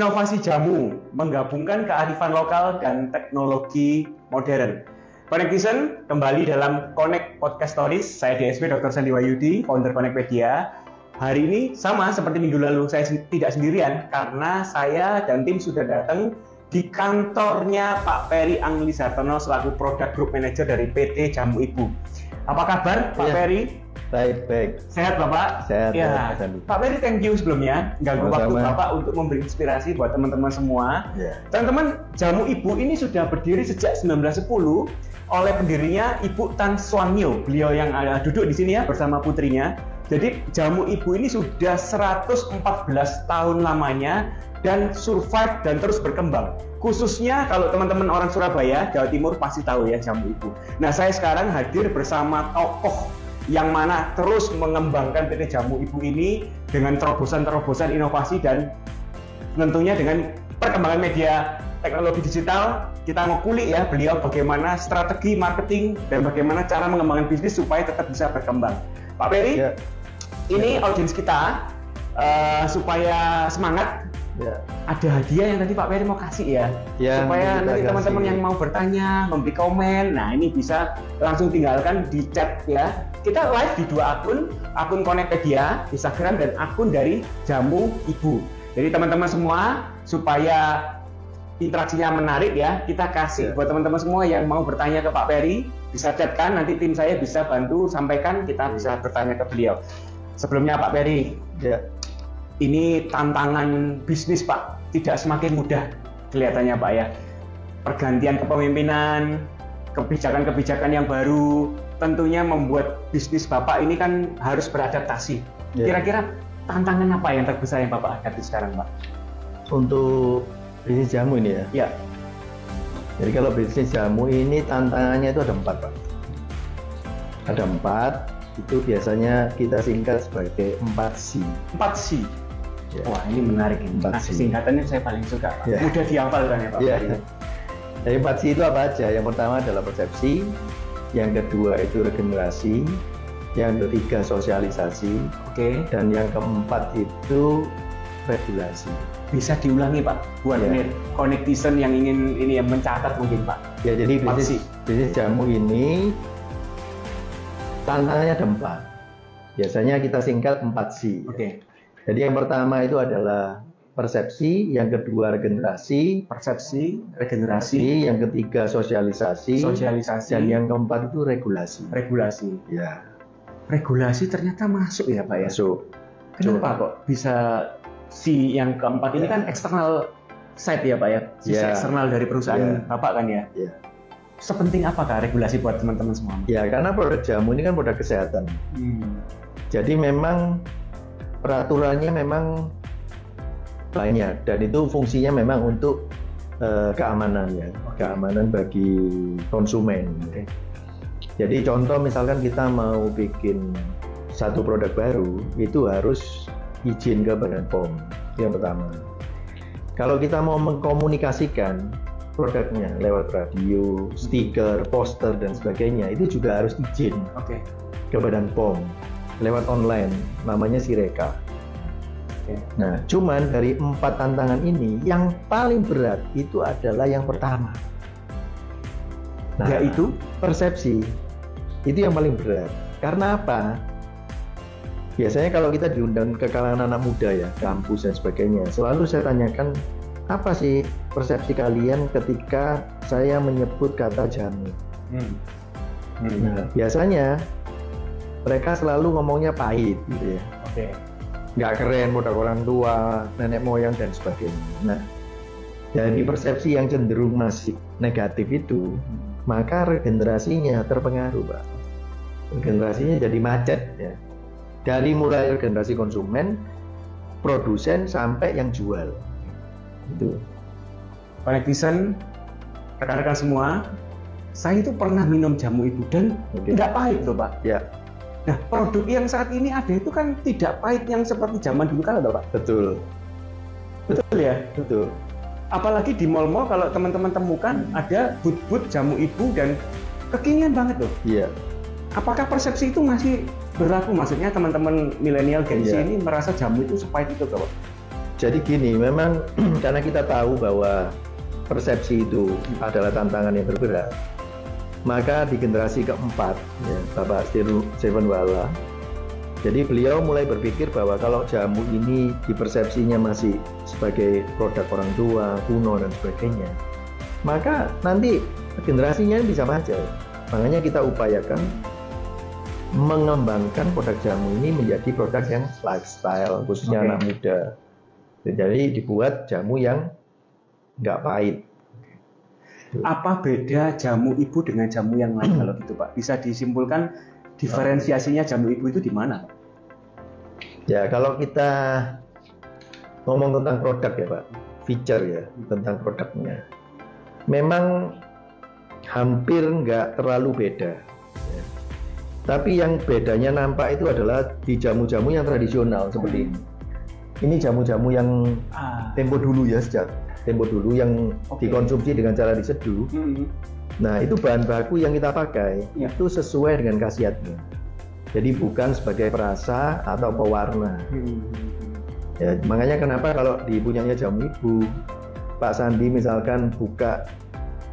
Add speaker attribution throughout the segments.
Speaker 1: Inovasi jamu menggabungkan kearifan lokal dan teknologi modern. Connectizen kembali dalam Connect Podcast Stories. Saya DSP Dr. Sandi Wahyudi, founder Connectpedia. Hari ini sama seperti minggu lalu, saya tidak sendirian karena saya dan tim sudah datang di kantornya Pak Peri Angli Sartono selaku Product Group Manager dari PT Jamu Ibu. Apa kabar Pak Peri?
Speaker 2: Baik.
Speaker 1: Sehat Bapak?
Speaker 2: Sehat.
Speaker 1: Ya. Pak Peri, thank you sebelumnya ganggu waktu Bapak untuk memberi inspirasi buat teman-teman semua. Teman-teman, Jamu Ibu ini sudah berdiri sejak 1910 oleh pendirinya Ibu Tan Suan Myo. Beliau yang duduk di sini ya bersama putrinya. Jadi Jamu Ibu ini sudah 114 tahun lamanya dan survive dan terus berkembang. Khususnya kalau teman-teman orang Surabaya, Jawa Timur pasti tahu ya Jamu Ibu. Nah, saya sekarang hadir bersama tokoh yang mana terus mengembangkan PT Jamu Ibu ini dengan terobosan-terobosan inovasi dan tentunya dengan perkembangan media teknologi digital. Kita mau kulik ya beliau bagaimana strategi marketing dan bagaimana cara mengembangkan bisnis supaya tetap bisa berkembang. Pak Peri, ini audiens kita supaya semangat. Ada hadiah yang tadi Pak Peri mau kasih ya, supaya nanti teman-teman yang mau bertanya, memberi komen, nah ini bisa langsung tinggalkan di chat ya. Kita live di dua akun Connectpedia, Instagram dan akun dari Jamu Ibu. Jadi teman-teman semua supaya interaksinya menarik ya, kita kasih buat teman-teman semua yang mau bertanya ke Pak Peri, bisa chatkan, nanti tim saya bisa bantu sampaikan, kita bisa bertanya ke beliau. Sebelumnya Pak Peri, ini tantangan bisnis Pak, tidak semakin mudah kelihatannya Pak ya. Pergantian kepemimpinan, kebijakan-kebijakan yang baru, tentunya membuat bisnis Bapak ini kan harus beradaptasi. Kira-kira tantangan apa yang terbesar yang Bapak hadapi sekarang Pak?
Speaker 2: Untuk bisnis jamu ini ya?
Speaker 1: Ya.
Speaker 2: Jadi kalau bisnis jamu ini tantangannya itu ada 4 Pak. Ada 4, itu biasanya kita singkat sebagai 4C.
Speaker 1: 4C? Wah ini menarik ini. Nah, singkatannya saya paling suka Pak. Mudah dihafal kan ya Pak?
Speaker 2: Jadi 4C itu apa aja? Yang pertama adalah persepsi, yang kedua itu regenerasi, yang ketiga sosialisasi, dan yang keempat itu regulasi. Bisa diulangi Pak, buat Connectizen yang ingin ini yang mencatat mungkin Pak. Ya, jadi bisnis jamu ini tantangannya ada 4. Biasanya kita singkat 4C. Jadi yang pertama itu adalah persepsi, yang kedua regenerasi, yang ketiga sosialisasi, dan yang keempat itu regulasi. Ya. Regulasi ternyata masuk ya Pak ya? Masuk. Kenapa kok bisa si yang keempat ini kan eksternal side ya Pak ya? Sisi eksternal dari perusahaan Bapak kan ya? Sepenting apakah regulasi buat teman-teman semua? Ya, karena produk jamu ini kan produk kesehatan. Jadi memang peraturannya memang banyak dan itu fungsinya memang untuk keamanan ya, keamanan bagi konsumen. Jadi contoh misalkan kita mau bikin satu produk baru itu harus izin ke Badan POM yang pertama. Kalau kita mau mengkomunikasikan produknya lewat radio, stiker, poster dan sebagainya itu juga harus izin ke Badan POM lewat online, namanya Sireka. Nah, cuman dari 4 tantangan ini yang paling berat itu adalah yang pertama. Nah, yaitu persepsi. Itu yang paling berat. Karena apa? Biasanya kalau kita diundang ke kalangan anak muda ya, kampus dan sebagainya, selalu saya tanyakan, apa sih persepsi kalian ketika saya menyebut kata jamu? Nah, biasanya mereka selalu ngomongnya pahit gitu ya. Nggak keren, produk orang tua, nenek moyang dan sebagainya. Nah, dari persepsi yang cenderung masih negatif itu, maka regenerasinya terpengaruh Pak. Regenerasinya jadi macet ya. Dari mulai regenerasi konsumen, produsen sampai yang jual. Itu. Connectizen, rekan-rekan semua, saya itu pernah minum jamu Ibu dan nggak pahit loh Pak. Nah, produk yang saat ini ada itu kan tidak pahit yang seperti zaman dulu kala Pak. Betul ya? Betul. Apalagi di mal-mal kalau teman-teman temukan ada but-but Jamu Ibu dan kekinian banget loh. Apakah persepsi itu masih berlaku? Maksudnya teman-teman milenial Gen Z ini merasa jamu itu sepahit itu Pak? Jadi gini, memang karena kita tahu bahwa persepsi itu adalah tantangan yang berberat, maka di generasi keempat, ya, Bapak Stephen Walla, jadi beliau mulai berpikir bahwa kalau jamu ini dipersepsinya masih sebagai produk orang tua, kuno dan sebagainya, maka nanti generasinya bisa maju. Makanya kita upayakan mengembangkan produk jamu ini menjadi produk yang lifestyle, khususnya anak muda. Jadi dibuat jamu yang nggak pahit.
Speaker 1: Apa beda jamu ibu dengan jamu yang lain kalau gitu Pak? Bisa disimpulkan diferensiasinya jamu ibu itu di mana?
Speaker 2: Ya, kalau kita ngomong tentang produk ya Pak, feature ya, tentang produknya, memang hampir nggak terlalu beda. Ya. Tapi yang bedanya nampak itu adalah di jamu-jamu yang tradisional seperti ini. Ini jamu-jamu yang tempo dulu ya, sejak tempo dulu yang dikonsumsi dengan cara diseduh. Nah, itu bahan baku yang kita pakai itu sesuai dengan khasiatnya. Jadi bukan sebagai perasa atau pewarna. Ya, makanya kenapa kalau di punyanya jamu ibu, Pak Sandi misalkan buka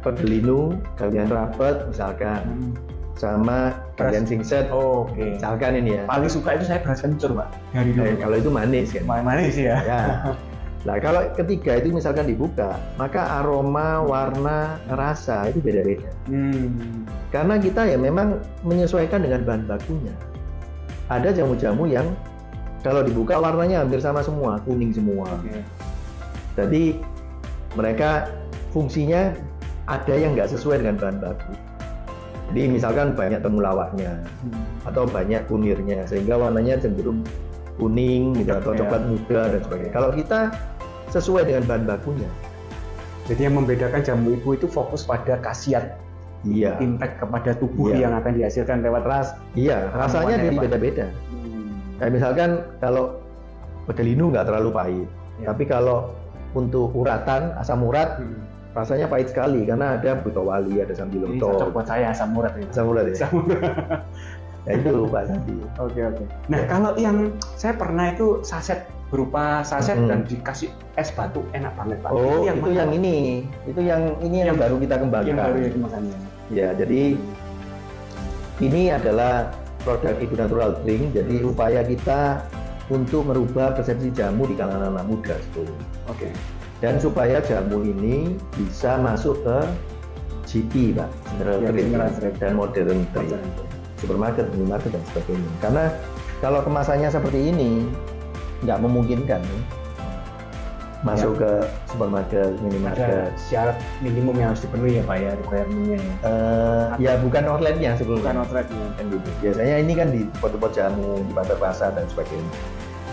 Speaker 2: Pedelinu, kalian rapat misalkan, sama kalian singset, misalkan ini ya.
Speaker 1: Paling suka itu saya beras kencur Pak, dari dulu.
Speaker 2: Kalau itu manis kan?
Speaker 1: Manis ya.
Speaker 2: Ya. Nah, kalau ketiga itu misalkan dibuka, maka aroma, warna, rasa itu beda-beda. Karena kita ya memang menyesuaikan dengan bahan bakunya. Ada jamu-jamu yang kalau dibuka warnanya hampir sama semua, kuning semua. Jadi mereka fungsinya ada yang nggak sesuai dengan bahan baku. Jadi misalkan banyak temulawaknya atau banyak kunirnya, sehingga warnanya cenderung kuning gitu, atau coklat muda dan sebagainya. Kalau kita sesuai dengan bahan bakunya.
Speaker 1: Jadi yang membedakan jamu ibu itu fokus pada khasiat, impact kepada tubuh yang akan dihasilkan lewat ras.
Speaker 2: Iya, rasanya jadi beda-beda. Kayak misalkan kalau Pedelinu nggak terlalu pahit, tapi kalau untuk uratan, asam urat, rasanya pahit sekali karena ada butawali, ada sambiloto.
Speaker 1: Ini cocok buat saya asam urat ya.
Speaker 2: Asam urat ya. Ya itu Pak Sandi.
Speaker 1: Oke. Nah, kalau yang saya pernah itu saset, berupa saset dan dikasih es batu, enak banget Pak.
Speaker 2: Oh, itu yang ini. Itu yang baru kita kembangkan.
Speaker 1: Yang baru ya kemasannya.
Speaker 2: Ya, jadi ini adalah produk Ibu Natural Drink. Jadi upaya kita untuk merubah persepsi jamu di kalangan anak muda sebetulnya.
Speaker 1: Oke.
Speaker 2: Dan supaya jamu ini bisa masuk ke GT Pak, General Trade dan Modern Trade, supermarket, minimarket dan sebagainya. Karena kalau kemasannya seperti ini nggak memungkinkan masuk ke supermarket, minimarket.
Speaker 1: Ada syarat minimum yang harus dipenuhi ya Pak ya, requirement-nya ya.
Speaker 2: Ya bukan outletnya sebelumnya.
Speaker 1: Bukan outletnya
Speaker 2: kan gitu. Biasanya ini kan di tempat-tempat jamu, di pasar-pasar dan sebagainya.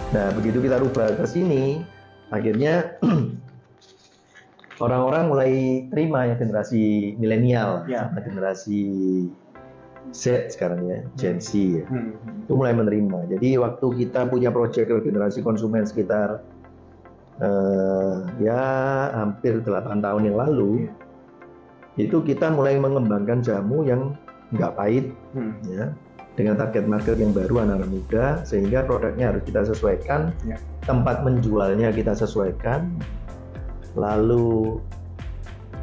Speaker 2: Nah, begitu kita rubah ke sini, akhirnya orang-orang mulai terima ya, generasi milenial, generasi Z sekarang ya, Gen Z ya, itu mulai menerima. Jadi waktu kita punya proyek generasi konsumen sekitar ya hampir 8 tahun yang lalu, itu kita mulai mengembangkan jamu yang nggak pahit, ya, dengan target market yang baru anak-anak muda, sehingga produknya harus kita sesuaikan, tempat menjualnya kita sesuaikan, lalu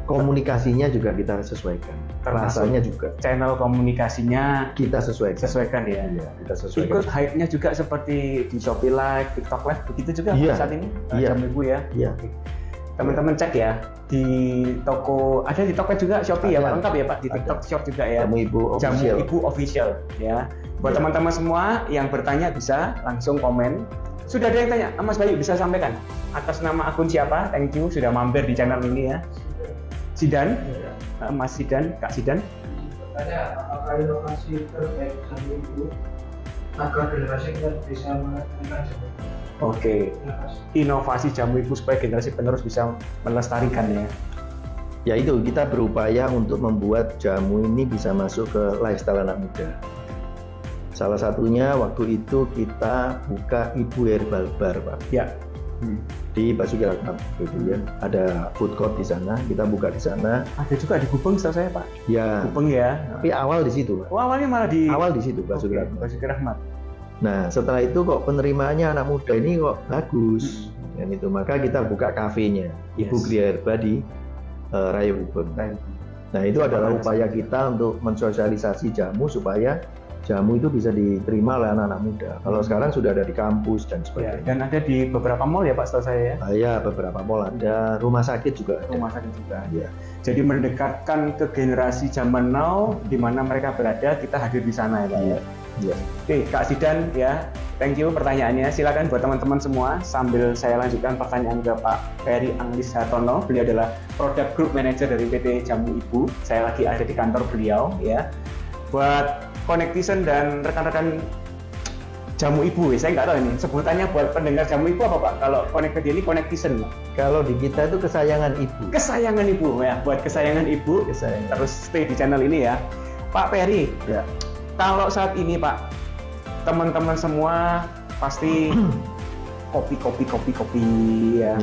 Speaker 2: komunikasinya juga kita sesuaikan, rasanya juga,
Speaker 1: channel komunikasinya
Speaker 2: kita sesuaikan
Speaker 1: ya.
Speaker 2: Kita sesuaikan.
Speaker 1: Ikut hype-nya juga seperti di Shopee Live, TikTok Live, begitu juga saat ini jamu ibu ya. Teman-teman cek ya di toko, ada di Tokped juga Shopee ya Pak, lengkap ya Pak, di TikTok Shop juga ya. Jamu Ibu Official ya. Buat teman-teman semua yang bertanya bisa langsung komen. Sudah ada yang tanya, Mas Bayu bisa sampaikan atas nama akun siapa? Thank you sudah mampir di channel ini ya. Sidan, Mas Sidan, Kak Sidan.
Speaker 3: Bertanya apakah inovasi terbaik jamu ibu agar generasi kita bisa mengerjakan jamu.
Speaker 1: Oke, inovasi jamu ibu supaya generasi penerus bisa melestarikan ya.
Speaker 2: Ya itu, kita berupaya untuk membuat jamu ini bisa masuk ke lifestyle anak muda. Salah satunya waktu itu kita buka Ibu Herbal Bar Pak.
Speaker 1: Ya.
Speaker 2: Di Basuki Rahmat gitu ya. Ada food court di sana, kita buka di sana.
Speaker 1: Ada juga di Gubeng setahu saya Pak.
Speaker 2: Ya.
Speaker 1: Gubeng ya.
Speaker 2: Tapi awal di situ Pak.
Speaker 1: Oh, awalnya malah di
Speaker 2: situ Basuki Rahmat.
Speaker 1: Basuki Rahmat.
Speaker 2: Nah setelah itu kok penerimaannya anak muda ini kok bagus, Dan itu maka kita buka kafenya Ibu Gria Herba di Raya Gubeng. Nah itu adalah upaya kita untuk mensosialisasi jamu supaya jamu itu bisa diterima oleh anak-anak muda. Kalau sekarang sudah ada di kampus dan sebagainya.
Speaker 1: Dan ada di beberapa mall ya Pak, setahu saya ya?
Speaker 2: Ya, beberapa mall ada, rumah sakit juga ada.
Speaker 1: Rumah sakit juga ada. Jadi mendekatkan ke generasi zaman now, di mana mereka berada, kita hadir di sana ya Pak?
Speaker 2: Iya.
Speaker 1: Oke, Kak Zidan ya, thank you pertanyaannya. Silakan buat teman-teman semua, sambil saya lanjutkan pertanyaan ke Pak Ferry Anglis Hartono. Beliau adalah Product Group Manager dari PT Jamu Ibu. Saya lagi ada di kantor beliau ya. Buat Connectizen dan rekan-rekan Jamu Ibu, saya nggak tahu ini sebutannya buat pendengar Jamu Ibu apa Pak? Kalau Connected ini Connectizen Pak?
Speaker 2: Kalau di kita itu kesayangan ibu.
Speaker 1: Kesayangan ibu ya, buat kesayangan ibu. Terus stay di channel ini ya, Pak Ferry.
Speaker 2: Ya.
Speaker 1: Kalau saat ini Pak, teman-teman semua pasti kopi ya,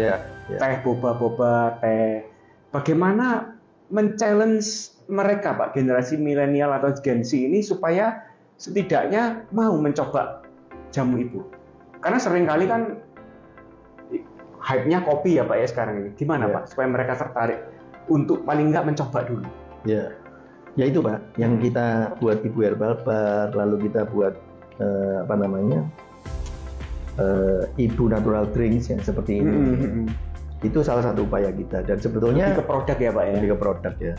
Speaker 1: teh boba, teh. Bagaimana men-challenge mereka Pak, generasi milenial atau Gen Z ini supaya setidaknya mau mencoba jamu ibu? Karena seringkali kan hype-nya kopi ya Pak ya sekarang ini. Gimana Pak supaya mereka tertarik untuk paling nggak mencoba dulu?
Speaker 2: Ya itu Pak, yang kita buat Ibu Herbal Bar, lalu kita buat Ibu Natural Drinks yang seperti ini. Itu salah satu upaya kita, dan sebetulnya
Speaker 1: lebih ke produk ya Pak ya?
Speaker 2: Lebih ke produk ya.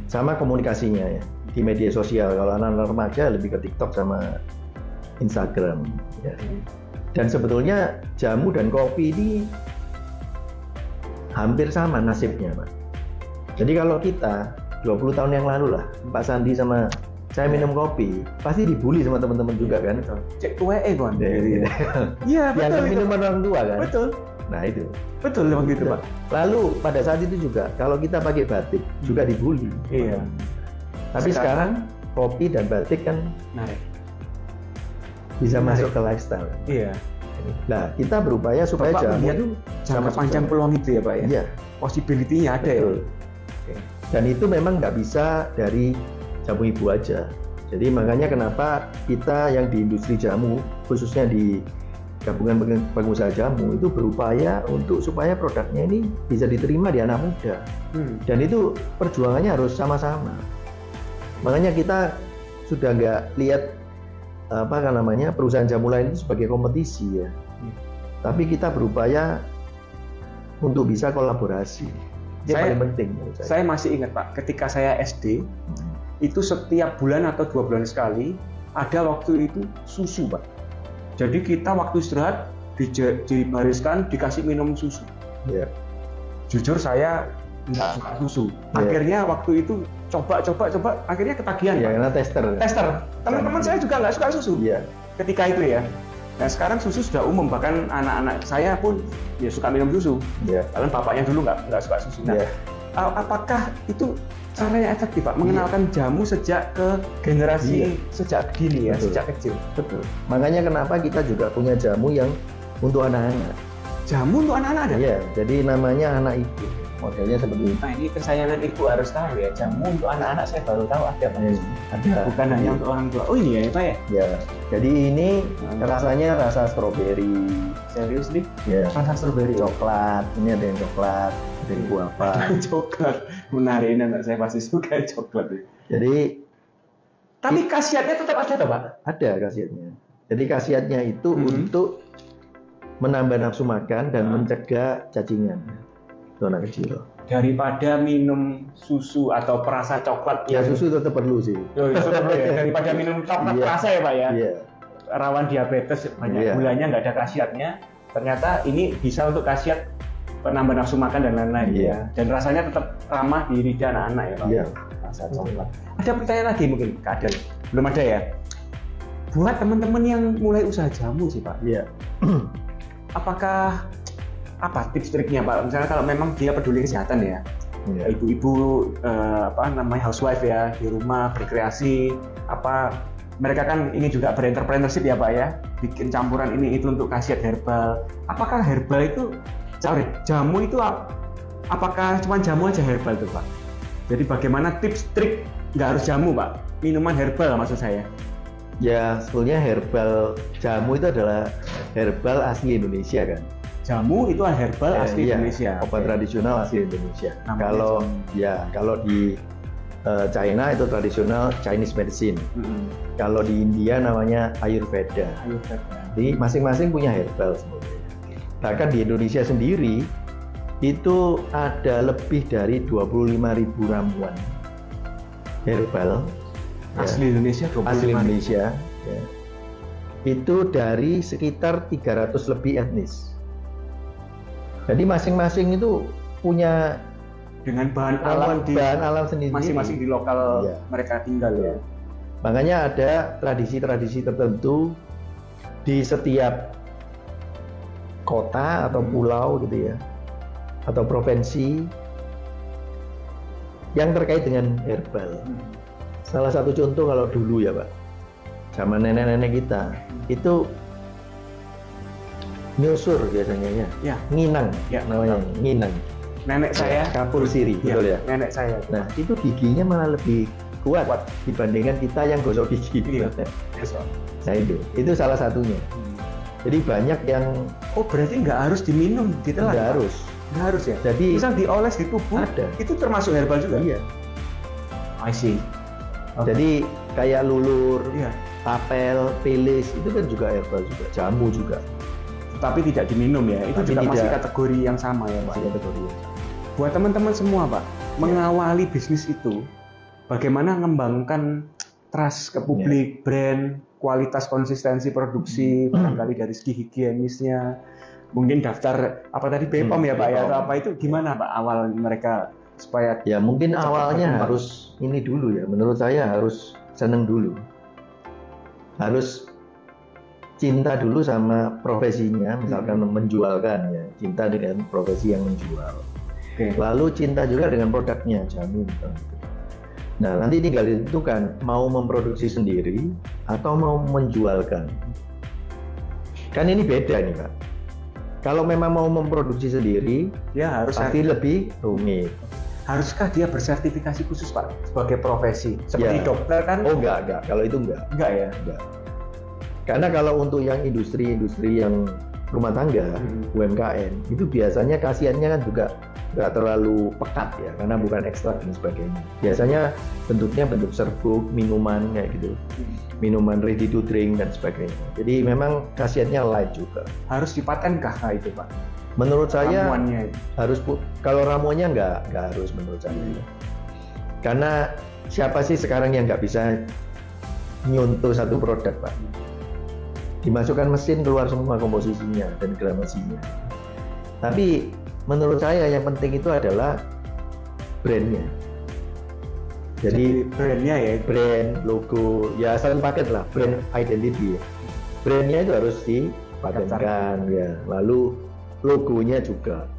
Speaker 2: Sama komunikasinya ya, di media sosial. Kalau anak-anak remaja lebih ke TikTok sama Instagram ya. Dan sebetulnya jamu dan kopi ini hampir sama nasibnya Pak. Jadi kalau kita 20 tahun yang lalu lah, Pak Sandi sama saya minum kopi, pasti dibully sama teman-teman juga kan.
Speaker 1: Cek tuweke kon.
Speaker 2: Iya, betul. Yang minuman orang tua kan.
Speaker 1: Betul.
Speaker 2: Nah itu.
Speaker 1: Betul memang gitu Pak.
Speaker 2: Lalu pada saat itu juga kalau kita pakai batik juga dibully.
Speaker 1: Iya.
Speaker 2: Tapi sekarang kopi dan batik kan bisa masuk ke lifestyle.
Speaker 1: Iya.
Speaker 2: Nah kita berupaya supaya jamu itu
Speaker 1: jangka panjang peluang itu ya Pak ya.
Speaker 2: Iya.
Speaker 1: Possibility-nya ada ya.
Speaker 2: Dan itu memang nggak bisa dari jamu ibu aja. Jadi makanya kenapa kita yang di industri jamu, khususnya di gabungan pengusaha jamu itu berupaya untuk supaya produknya ini bisa diterima di anak muda. Dan itu perjuangannya harus sama-sama. Makanya kita sudah nggak lihat perusahaan jamu lain itu sebagai kompetisi ya. Tapi kita berupaya untuk bisa kolaborasi. Itu paling penting.
Speaker 1: Saya masih ingat Pak, ketika saya SD itu setiap bulan atau 2 bulan sekali ada waktu itu susu Pak. Jadi kita waktu istirahat dibariskan dikasih minum susu. Jujur saya nggak suka susu. Akhirnya waktu itu coba, akhirnya ketagihan.
Speaker 2: Ya, karena tester.
Speaker 1: Teman-teman saya juga nggak suka susu. Ketika itu ya. Nah sekarang susu sudah umum, bahkan anak-anak saya pun ya suka minum susu. Kalian bapaknya dulu nggak suka susu. Nah, apakah itu caranya efektif Pak? Mengenalkan jamu sejak ke generasi sejak dini ya, sejak kecil.
Speaker 2: Betul. Makanya kenapa kita juga punya jamu yang untuk anak-anak.
Speaker 1: Jamu untuk anak-anak ada?
Speaker 2: Iya, jadi namanya anak ibu. Modelnya seperti itu.
Speaker 1: Nah ini kesayangan ibu harus tahu ya, jamu untuk anak-anak saya baru tahu ada Pak.
Speaker 2: Ada.
Speaker 1: Bukan hanya untuk orang tua. Oh iya ya Pak ya?
Speaker 2: Ya. Jadi ini rasanya rasa stroberi.
Speaker 1: Serius nih?
Speaker 2: Ya.
Speaker 1: Rasa stroberi.
Speaker 2: Coklat. Ini ada yang coklat. Ada yang guava.
Speaker 1: Coklat. Menarik, anak saya pasti suka coklat.
Speaker 2: Jadi.
Speaker 1: Tapi khasiatnya tetap ada Pak?
Speaker 2: Ada khasiatnya. Jadi khasiatnya itu untuk menambah nafsu makan dan mencegah cacingan. Anak kecil.
Speaker 1: Daripada minum susu atau perasa coklat
Speaker 2: ya susu tetap perlu sih.
Speaker 1: Daripada minum coklat perasa ya Pak ya. Rawan diabetes banyak gulanya, nggak ada khasiatnya. Ternyata ini bisa untuk khasiat penambah nafsu makan dan lain-lain ya. Dan rasanya tetap ramah di lidah anak-anak ya Pak. Rasa coklat. Ada pertanyaan lagi mungkin Kak Adan? Belum ada ya? Buat teman-teman yang mulai usaha jamu sih Pak. Apakah tips triknya Pak? Misalnya kalau memang dia peduli kesehatan ya, ibu-ibu housewife ya di rumah berkreasi, mereka kan ini juga berentrpreneurship ya Pak ya, bikin campuran ini itu untuk khasiat herbal. Apakah herbal itu, jamu itu apakah cuma jamu aja herbal tuh Pak? Jadi bagaimana tips trik, nggak harus jamu Pak, minuman herbal maksud saya?
Speaker 2: Ya sebetulnya herbal jamu itu adalah herbal asli Indonesia kan.
Speaker 1: Jamu itu herbal asli Indonesia.
Speaker 2: Obat tradisional asli Indonesia. Kalau di China itu tradisional Chinese medicine. Kalau di India namanya Ayurveda. Jadi masing-masing punya herbal sebenarnya. Bahkan di Indonesia sendiri itu ada lebih dari 25.000 ramuan herbal
Speaker 1: asli Indonesia.
Speaker 2: Asli Indonesia ya. Itu dari sekitar 300 lebih etnis. Jadi masing-masing itu punya
Speaker 1: dengan bahan alam sendiri masing-masing di lokal mereka tinggal ya.
Speaker 2: Makanya ada tradisi-tradisi tertentu di setiap kota atau pulau gitu ya, atau provinsi yang terkait dengan herbal. Salah satu contoh kalau dulu ya Pak, zaman nenek-nenek kita itu nyusur biasanya ya, nginang namanya, nginang.
Speaker 1: Nenek saya
Speaker 2: kapur siri, betul ya?
Speaker 1: Nenek saya.
Speaker 2: Nah itu giginya malah lebih kuat dibandingkan kita yang gosok gigi. Nah itu salah satunya. Jadi banyak yang
Speaker 1: berarti nggak harus diminum, ditelan?
Speaker 2: Nggak harus ya.
Speaker 1: Jadi misal dioles di tubuh, itu termasuk herbal juga?
Speaker 2: Iya.
Speaker 1: I see.
Speaker 2: Jadi kayak lulur, tapel, pilis itu kan juga herbal juga, jamu juga.
Speaker 1: Tapi tidak diminum ya, itu juga masih kategori yang sama ya Pak?
Speaker 2: Kategori yang sama.
Speaker 1: Buat teman-teman semua Pak, mengawali bisnis itu, bagaimana mengembangkan trust ke publik, brand, kualitas konsistensi produksi, barangkali dari segi higienisnya, mungkin daftar apa tadi BPOM ya Pak ya, atau apa itu gimana Pak awal mereka supaya
Speaker 2: ya mungkin awalnya harus ini dulu ya, menurut saya harus seneng dulu, harus cinta dulu sama profesinya, misalkan menjualkan ya, cinta dengan profesi yang menjual. Lalu cinta juga dengan produknya, jamu misalnya. Nah nanti tinggal ditentukan mau memproduksi sendiri atau mau menjualkan. Kan ini beda nih Pak. Kalau memang mau memproduksi sendiri,
Speaker 1: ya harus
Speaker 2: pasti lebih rumit.
Speaker 1: Haruskah dia bersertifikasi khusus Pak sebagai profesi? Seperti dokter kan?
Speaker 2: Oh enggak. Kalau itu enggak.
Speaker 1: Enggak ya?
Speaker 2: Enggak. Karena kalau untuk yang industri yang rumah tangga, UMKM, itu biasanya khasiatnya kan juga nggak terlalu pekat ya, karena bukan ekstrak dan sebagainya. Biasanya bentuknya bentuk serbuk, minuman kayak gitu, minuman ready to drink dan sebagainya. Jadi memang khasiatnya light juga.
Speaker 1: Harus dipatenkah itu Pak?
Speaker 2: Menurut saya
Speaker 1: ramuannya
Speaker 2: harus, kalau ramuannya nggak harus menurut saya. Karena siapa sih sekarang yang nggak bisa nyuntuh satu produk Pak? Dimasukkan mesin keluar semua komposisinya dan gramasinya. Tapi menurut saya yang penting itu adalah brandnya. Jadi
Speaker 1: brandnya ya,
Speaker 2: brand, logo, ya satu paket lah, brand identity. Brandnya itu harus dipatenkan ya. Lalu logonya juga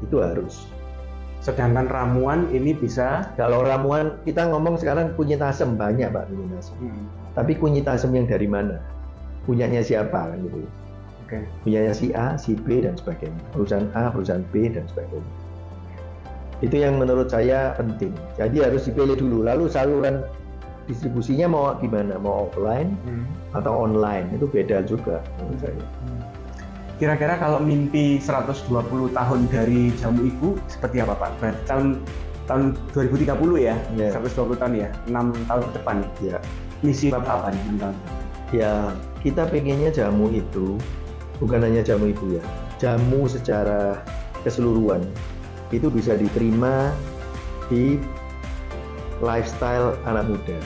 Speaker 2: itu harus.
Speaker 1: Sedangkan ramuan ini bisa,
Speaker 2: kalau ramuan kita ngomong sekarang kunyit asam banyak Pak, kunyit asam. Tapi kunyit asam yang dari mana? Punyanya siapa kan gitu. Punyanya si A, si B dan sebagainya. Perusahaan A, perusahaan B dan sebagainya. Itu yang menurut saya penting. Jadi harus dipilih dulu. Lalu saluran distribusinya mau gimana? Mau offline atau online? Itu beda juga menurut saya.
Speaker 1: Kira-kira kalau mimpi 120 tahun dari Jamu Ibu seperti apa Pak? Berarti tahun 2030 ya? 120 tahun ya? 6 tahun ke depan ya? Misi Bapak apa nih 6 tahun?
Speaker 2: Ya, kita pengennya jamu itu bukan hanya jamu ibu ya, jamu secara keseluruhan itu bisa diterima di lifestyle anak muda.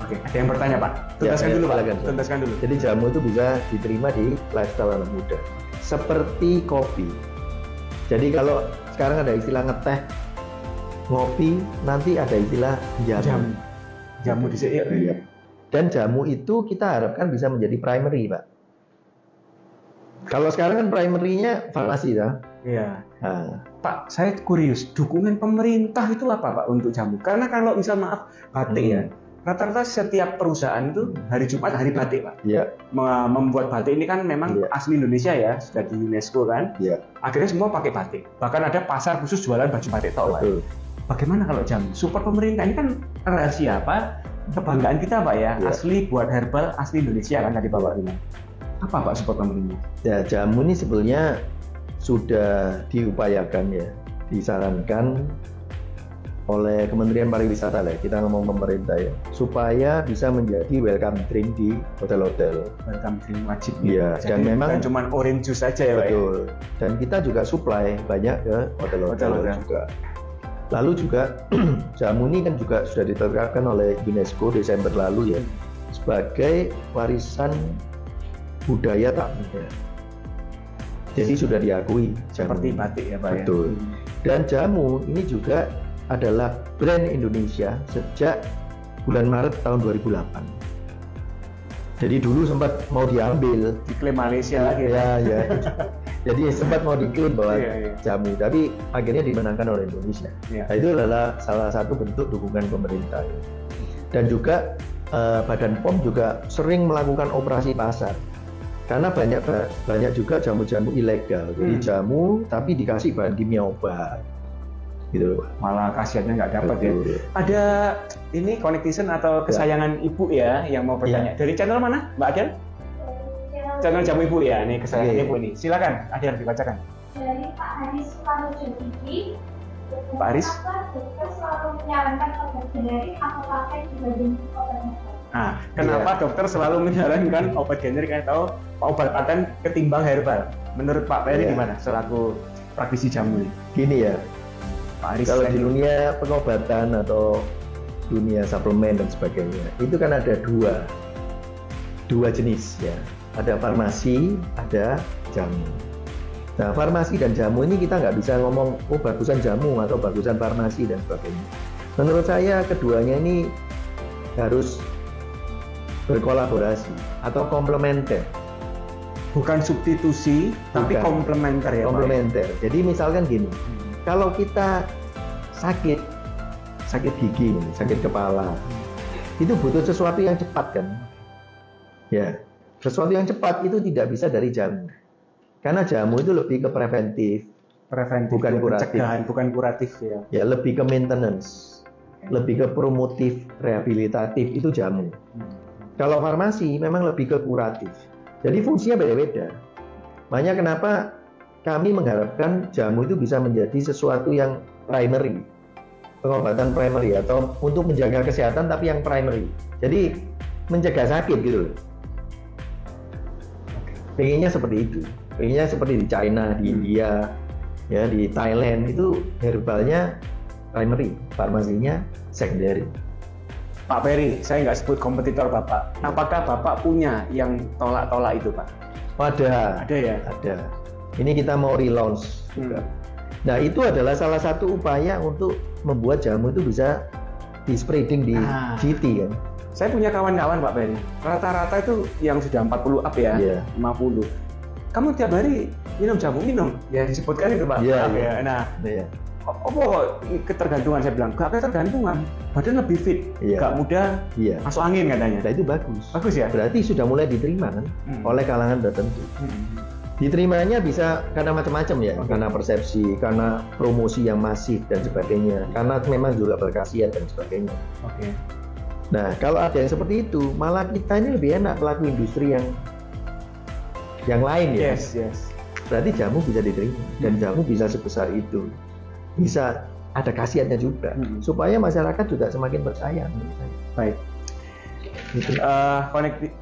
Speaker 1: Oke, ada yang bertanya Pak? Tuntaskan dulu Pak. Tuntaskan dulu.
Speaker 2: Jadi jamu itu bisa diterima di lifestyle anak muda. Seperti kopi. Jadi kalau sekarang ada istilah ngeteh, ngopi, nanti ada istilah jamu.
Speaker 1: Jamu di sini.
Speaker 2: Ya. Dan jamu itu kita harapkan bisa menjadi primary, Pak. Kalau sekarang kan primary-nya farmasi, ya.
Speaker 1: Iya. Nah. Pak, saya kurius, dukungan pemerintah itu apa, Pak, untuk jamu? Karena kalau misal maaf batik ya, rata-rata setiap perusahaan itu hari Jumat hari batik, Pak.
Speaker 2: Iya.
Speaker 1: Membuat batik ini kan memang asli Indonesia ya, sudah di UNESCO kan.
Speaker 2: Iya.
Speaker 1: Akhirnya semua pakai batik. Bahkan ada pasar khusus jualan baju batik tok, Pak. Bagaimana kalau jamu? Support pemerintah ini kan rahasia apa? Kebanggaan kita Pak ya, asli buat herbal, asli Indonesia kan tadi Bapak bilang. Apa Pak support pemerintah?
Speaker 2: Ya jamu ini sebetulnya sudah diupayakan ya, disarankan oleh Kementerian Pariwisata lah, kita ngomong pemerintah ya, supaya bisa menjadi welcome drink di hotel-hotel.
Speaker 1: Welcome drink wajib
Speaker 2: ya. Dan memang
Speaker 1: cuma orange juice saja ya, Pak.
Speaker 2: Betul. Dan kita juga supply banyak ke hotel-hotel juga. Lalu juga jamu ini kan juga sudah ditetapkan oleh UNESCO Desember lalu ya, sebagai warisan budaya tak benda. Jadi sudah diakui jamu.
Speaker 1: Seperti batik ya, Pak.
Speaker 2: Betul. Dan jamu ini juga adalah brand Indonesia sejak bulan Maret tahun 2008. Jadi dulu sempat mau diambil,
Speaker 1: diklaim Malaysia lagi
Speaker 2: ya. Jadi sempat mau diklaim bahwa jamu, tapi akhirnya dimenangkan oleh Indonesia. Nah, itu adalah salah satu bentuk dukungan pemerintah. Dan juga Badan POM juga sering melakukan operasi pasar. Karena banyak juga jamu-jamu ilegal. Jadi jamu tapi dikasih bahan kimia obat. Gitu.
Speaker 1: Malah khasiatnya nggak dapat ya. Ada ini connectivation atau kesayangan ibu ya yang mau bertanya. Dari channel mana, Mbak Adel? Channel Jamu Ibu ya, nih kesayangan ibu nih. Silakan, Adel dibacakan.
Speaker 4: Dari Pak Haris Sukarnojo TV.
Speaker 1: Pak Haris.
Speaker 4: Dokter selalu menyarankan obat generik atau pakai dibanding obat herbal.
Speaker 1: Nah, kenapa dokter selalu menyarankan obat generik atau obat paten ketimbang herbal? Menurut Pak Peri gimana selaku praktisi jamu ini?
Speaker 2: Gini ya. Kalau di dunia
Speaker 1: dunia
Speaker 2: pengobatan atau dunia suplemen dan sebagainya, itu kan ada dua jenis ya. Ada farmasi, ada jamu. Nah, farmasi dan jamu ini kita nggak bisa ngomong, oh bagusan jamu atau bagusan farmasi dan sebagainya. Menurut saya keduanya ini harus berkolaborasi atau komplementer.
Speaker 1: Bukan substitusi, tapi komplementer ya.
Speaker 2: Komplementer. Jadi misalkan gini. Kalau kita sakit gigi, sakit kepala, itu butuh sesuatu yang cepat kan? Ya, sesuatu yang cepat itu tidak bisa dari jamu. Karena jamu itu lebih ke preventif, bukan kuratif.
Speaker 1: Bukan kuratif ya.
Speaker 2: Ya, lebih ke maintenance, lebih ke promotif, rehabilitatif itu jamu. Kalau farmasi memang lebih ke kuratif. Jadi fungsinya beda-beda. Makanya kenapa kami mengharapkan jamu itu bisa menjadi sesuatu yang primary, pengobatan primary atau untuk menjaga kesehatan tapi yang primary. Jadi mencegah sakit gitu loh. Pengennya seperti itu. Pengennya seperti di China, di India, ya di Thailand itu herbalnya primary, farmasinya secondary.
Speaker 1: Pak Peri, saya nggak sebut kompetitor Bapak. Apakah Bapak punya yang tolak-tolak itu, Pak?
Speaker 2: Ada ya? Ada. Ini kita mau relaunch juga. Nah, itu adalah salah satu upaya untuk membuat jamu itu bisa di spreading di GT kan.
Speaker 1: Saya punya kawan-kawan Pak Peri. Rata-rata itu yang sudah 40 up ya, 50. Kamu tiap hari minum jamu, ya disebutkan itu Pak. Nah, apa ketergantungan, saya bilang gak ketergantungan, badan lebih fit, gak mudah masuk angin katanya.
Speaker 2: Nah, itu bagus
Speaker 1: ya,
Speaker 2: berarti sudah mulai diterima kan oleh kalangan tertentu. Diterimanya bisa karena macam-macam ya, karena persepsi, karena promosi yang masif dan sebagainya, karena memang juga berkhasiat dan sebagainya. Nah, kalau ada yang seperti itu, malah kita ini lebih enak pelaku industri yang lain ya. Berarti jamu bisa diterima dan jamu bisa sebesar itu, bisa ada khasiatnya juga, supaya masyarakat juga semakin percaya.
Speaker 1: Baik.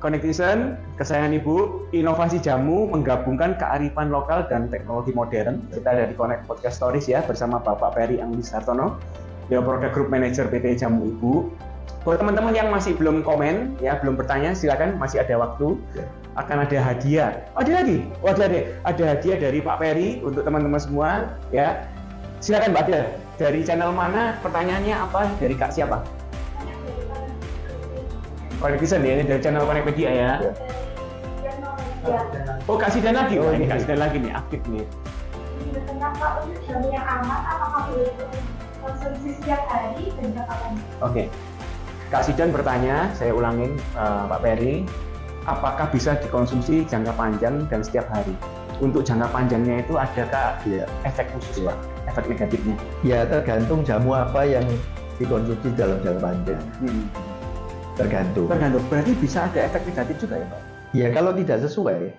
Speaker 1: Connectivation, kesayangan Ibu, inovasi jamu menggabungkan kearifan lokal dan teknologi modern. Kita ada di Connect Podcast Stories ya, bersama Bapak Peri Anglis Hartono, Beliau Product Group Manager PT Jamu Ibu. Buat teman-teman yang masih belum komen, ya belum bertanya, silakan, masih ada waktu. Akan ada hadiah. Ada lagi? Ada hadiah dari Pak Peri untuk teman-teman semua. Ya, silakan Mbak Adel. Dari channel mana? Pertanyaannya apa? Dari Kak siapa? Connectivation ya, ini dari channel Connect Media ya. Oh, kasih dan lagi. Oh, ini kasih dan lagi nih, aktif nih.
Speaker 4: Kenapa untuk jamu yang aman, apakah boleh konsumsi setiap hari dan kapan?
Speaker 1: Oke. Kak Sidan bertanya, saya ulangin Pak Peri, apakah bisa dikonsumsi jangka panjang dan setiap hari? Untuk jangka panjangnya itu adakah efek khusus Pak? Efek negatifnya?
Speaker 2: Ya, tergantung jamu apa yang dikonsumsi dalam jangka panjang. Tergantung.
Speaker 1: Berarti bisa ada efek negatif juga ya Pak?
Speaker 2: Ya, kalau tidak sesuai.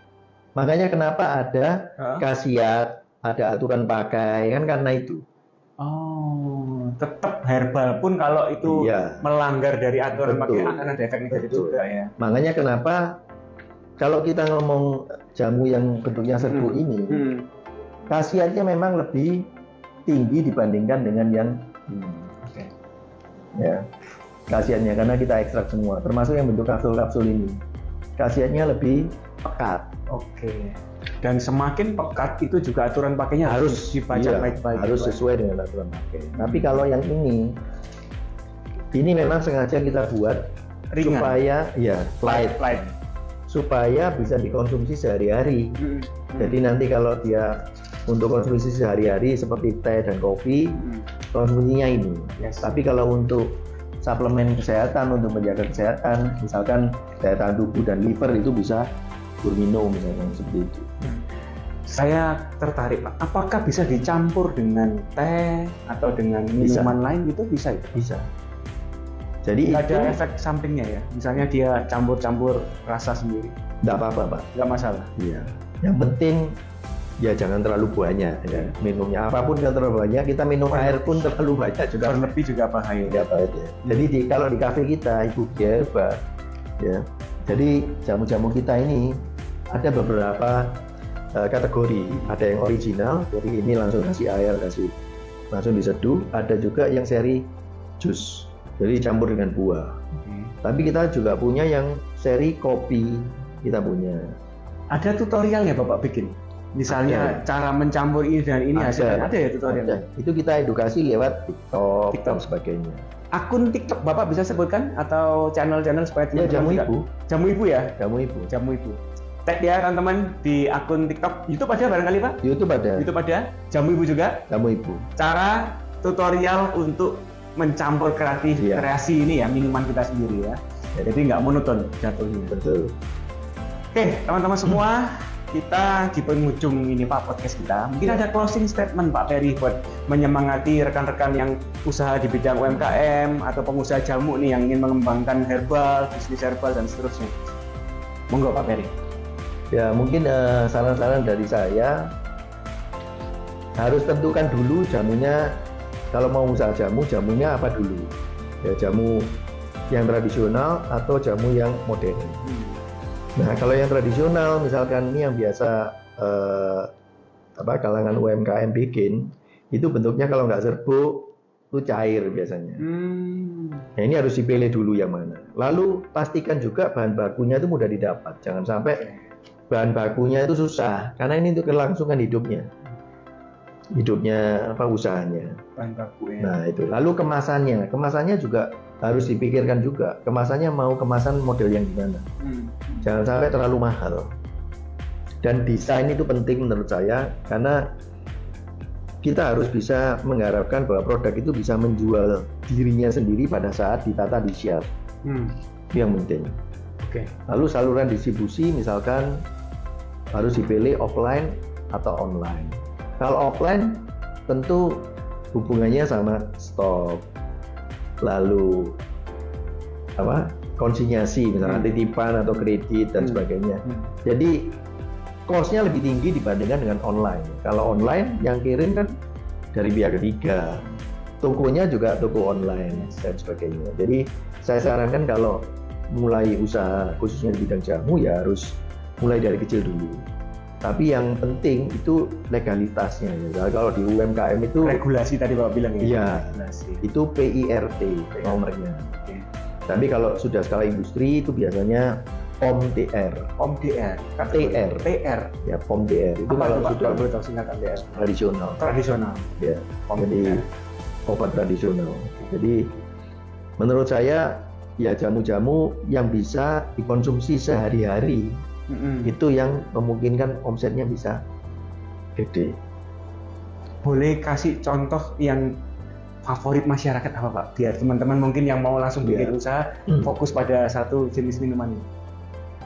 Speaker 2: Makanya kenapa ada khasiat, ada aturan pakai kan karena itu.
Speaker 1: Oh, tetap herbal pun kalau itu melanggar dari aturan pakai akan ada efek negatif juga ya.
Speaker 2: Makanya kenapa kalau kita ngomong jamu yang bentuknya serbuk ini, khasiatnya memang lebih tinggi dibandingkan dengan yang ini. Ya, khasiatnya karena kita ekstrak semua, termasuk yang bentuk kapsul-kapsul ini. Khasiatnya lebih pekat. Dan semakin pekat itu juga aturan pakainya harus dibaca baik-baik. Harus sesuai dengan aturan pakai. Tapi kalau yang ini memang sengaja kita buat ringan. Supaya light. Supaya bisa dikonsumsi sehari-hari. Jadi nanti kalau dia untuk konsumsi sehari-hari seperti teh dan kopi, konsumsinya ini. Tapi kalau untuk suplemen kesehatan, untuk menjaga kesehatan, misalkan daya tahan tubuh dan liver itu bisa Burmino misalnya seperti itu. Saya tertarik Pak, apakah bisa dicampur dengan teh atau dengan minuman lain gitu bisa ya? Bisa. Jadi nggak ada efek sampingnya ya? Misalnya dia campur-campur rasa sendiri? Nggak apa-apa Pak. Nggak masalah? Iya. Yang penting ya jangan terlalu banyak ya. Minumnya apapun yang terlalu banyak, kita minum air pun terlalu banyak juga berlebih juga bahaya. Jadi kalau di kafe kita Ibu Gerba ya. Jadi jamu-jamu kita ini ada beberapa kategori. Ada yang original, jadi ini langsung kasih air, langsung diseduh. Ada juga yang seri jus, jadi campur dengan buah. Tapi kita juga punya yang seri kopi, kita punya. Ada tutorialnya Bapak bikin? Misalnya cara mencampur ini dan ini hasilnya ada ya tutorialnya? Itu kita edukasi lewat TikTok dan sebagainya. Akun TikTok Bapak bisa sebutkan atau channel-channel supaya teman-teman Jamu Ibu. Tag ya teman-teman di akun TikTok. YouTube ada barangkali Pak? YouTube ada. Jamu Ibu juga? Jamu Ibu. Cara tutorial untuk mencampur kreasi ini ya, minuman kita sendiri ya. Jadi nggak monoton jatuhnya. Betul. Oke, teman-teman semua, kita di penghujung ini Pak podcast kita. Mungkin ada closing statement Pak Peri buat menyemangati rekan-rekan yang usaha di bidang UMKM atau pengusaha jamu nih yang ingin mengembangkan herbal, bisnis herbal dan seterusnya. Monggo Pak Peri. Ya mungkin saran-saran dari saya, harus tentukan dulu jamunya. Kalau mau usaha jamunya apa dulu? Ya jamu yang tradisional atau jamu yang modern. Nah kalau yang tradisional misalkan ini yang biasa kalangan UMKM bikin, itu bentuknya kalau nggak serbuk itu cair biasanya. Nah ini harus dipilih dulu yang mana. Lalu pastikan juga bahan bakunya itu mudah didapat. Jangan sampai bahan bakunya itu susah, karena ini untuk kelangsungan hidupnya usahanya. Bahan bakunya. Nah itu. Lalu kemasannya juga harus dipikirkan juga. Kemasannya mau kemasan model yang gimana. Jangan sampai terlalu mahal. Dan desain itu penting menurut saya, karena kita harus bisa mengharapkan bahwa produk itu bisa menjual dirinya sendiri pada saat ditata di shelf. Itu yang penting. Lalu saluran distribusi misalkan harus dipilih offline atau online. Kalau offline tentu hubungannya sama stok, lalu konsinyasi misalnya titipan atau kredit dan sebagainya. Jadi cost-nya lebih tinggi dibandingkan dengan online. Kalau online yang kirim kan dari pihak ketiga, tokonya juga toko online dan sebagainya. Jadi saya sarankan kalau mulai usaha khususnya di bidang jamu ya harus mulai dari kecil dulu. Tapi yang penting itu legalitasnya ya. Kalau di UMKM itu regulasi tadi Bapak bilang ya. Iya. Itu PIRT nomornya. Tapi kalau sudah skala industri itu biasanya POM-TR. TR. Ya POM-TR. Itu kalau sudah boleh tahu singkatan TR. Tradisional. Ya. Jadi obat tradisional. Jadi menurut saya ya jamu-jamu yang bisa dikonsumsi sehari-hari itu yang memungkinkan omsetnya bisa gede. Boleh kasih contoh yang favorit masyarakat apa Pak? Biar teman-teman mungkin yang mau langsung bikin usaha fokus pada satu jenis minuman ini.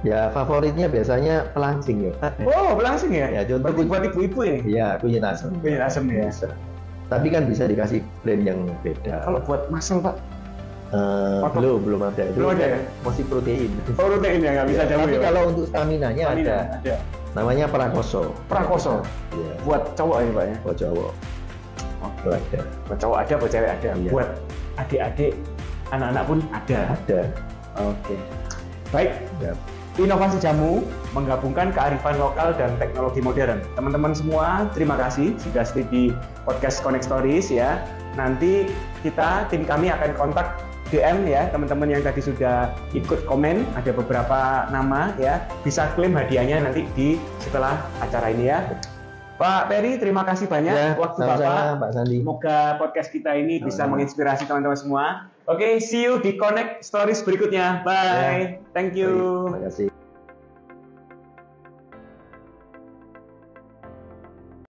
Speaker 2: Ya favoritnya biasanya pelangsing ya. Oh pelangsing ya? Ya contoh buat ibu-ibu ini? Ya kunyit asam. Kunyit asam ya. Bisa. Tapi kan bisa dikasih brand yang beda. Kalau buat muscle Pak? Belum ada. Belum ada ya? Masih protein. Protein ya nggak bisa jamu. Tapi kalau untuk stamina-nya ada. Namanya Prakoso.
Speaker 1: Prakoso.
Speaker 2: Iya.
Speaker 1: Buat cowok ya Pak ya?
Speaker 2: Buat cowok.
Speaker 1: Oke.
Speaker 2: Ada.
Speaker 1: Buat cowok ada, buat cewek ada.
Speaker 2: Iya.
Speaker 1: Buat adik-adik, anak-anak pun ada.
Speaker 2: Ada.
Speaker 1: Oke. Baik.
Speaker 2: Ya.
Speaker 1: Inovasi jamu menggabungkan kearifan lokal dan teknologi modern. Teman-teman semua, terima kasih sudah stay di podcast Connect Stories ya. Nanti tim kami akan kontak DM ya, teman-teman yang tadi sudah ikut komen, ada beberapa nama ya, bisa klaim hadiahnya nanti setelah acara ini ya. Pak Peri, terima kasih banyak
Speaker 2: ya,
Speaker 1: waktu
Speaker 2: Bapak. Pak Sandi.
Speaker 1: Semoga podcast kita ini bisa menginspirasi teman-teman semua. Oke, see you di Connect Stories berikutnya. Bye.
Speaker 2: Ya.
Speaker 1: Thank you.
Speaker 2: Terima kasih.